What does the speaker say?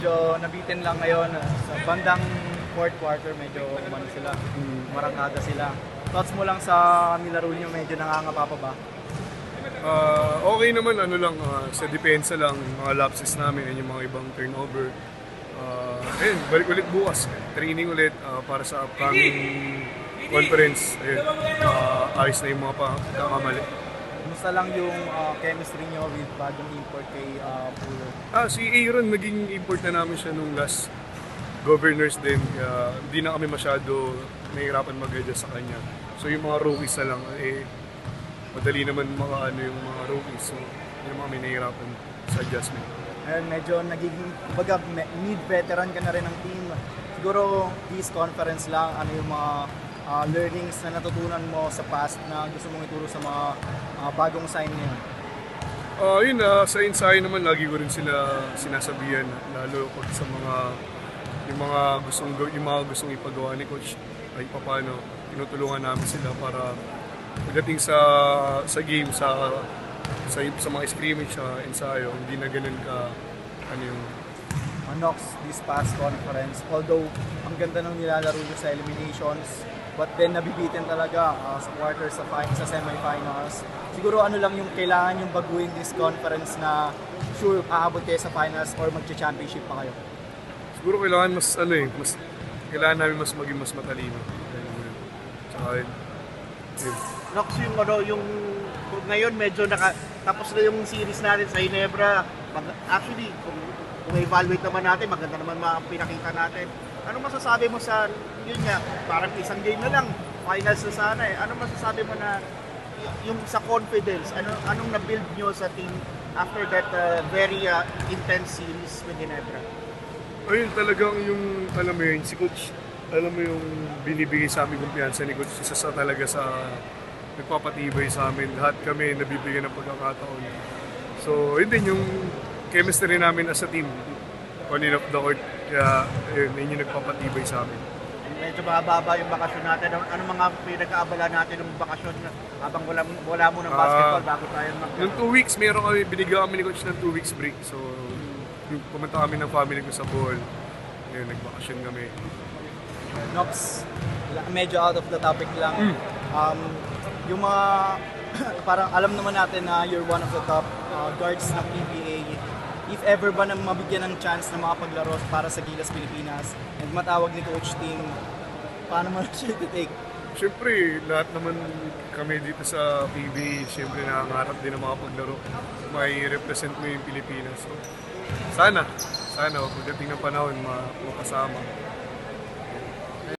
Medyo nabitin lang ngayon sa bandang fourth quarter, medyo umano sila, marangkada sila. Thoughts mo lang sa nilaro nyo, medyo nangangapa pa ba? Okay naman, ano lang, sa depensa lang, mga lapses namin, yung mga ibang turnover. Ayun, balik ulit bukas. Training ulit para sa upcoming conference. Ayun, ayos na yung mga pagkakamali. Kumusta lang yung chemistry nyo with bagong import kay Pulo? Si Aaron, naging import na namin siya nung last governors din. Hindi na kami masyado nahihirapan mag-adjust sa kanya. So yung mga rookies na lang, madali naman ano yung mga rookies. So yung mga may nahihirapan sa adjustment. Ayun, medyo nagiging, kumbaga, mid-veteran ka na rin ng team. Siguro, this conference lang, ano yung mga learnings na natutunan mo sa past na gusto mong ituro sa mga bagong sign ngayon? Yun, sa ensayo naman, lagi ko rin sila sinasabihan, lalo pag sa yung mga gustong ipagawa ni Coach, ay paano, tinutulungan namin sila para pagdating sa game, sa mga scrimmage, sa ensayo, hindi na ganun ka, ano yung... Knox, this past conference, although ang ganda ng nilalaro nyo sa eliminations, but then nabibitin talaga sa quarters, sa semifinals. Siguro ano lang yung kailangan yung baguhin this conference na sure aabot kayo sa finals or magcha-championship pa kayo? Siguro kailangan kailangan namin maging mas matalino. Tsaka yun. Nox, yung ngayon medyo tapos na yung series natin sa Ginebra. Actually, kung evaluate naman natin, maganda naman mga pinakita natin. Ano masasabi mo sa, yun nga, parang isang game na lang, finals na sana eh. Ano masasabi mo na yung sa confidence, anong na-build nyo sa team after that very intense series with Ginebra? Ayun, talagang yung, alam mo yun, si Coach, alam mo yung binibigay sa amin kumpiyansa ni Coach, isa sa talaga sa nagpapatibay sa amin. Lahat kami nabibigyan ng pagkakataon. So, yun din yung chemistry namin as a team, on and off the court. Kaya, yun yung nagpapatibay sa amin. Medyo mababa yung bakasyon natin. Ano mga pinag-aabala natin ng bakasyon habang wala mo ng basketball bago tayo Nung 2 weeks, binigyan kami ni Coach ng 2 weeks break. So, pumunta kami ng family ko sa Bohol. Ayun, nagbakasyon kami. Knox, medyo out of the topic lang. Yung mga, parang alam naman natin na you're one of the top guards ng PBA. If ever ba na mabigyan ng chance na makapaglaro para sa Gilas Pilipinas and matawag ni Coach Ting, paano mo siya i-take? Siyempre, lahat naman kami dito sa PBA, siyempre nangangarap din na makapaglaro. May represent mo yung Pilipinas. So, sana, pagdating ng panahon, makasama.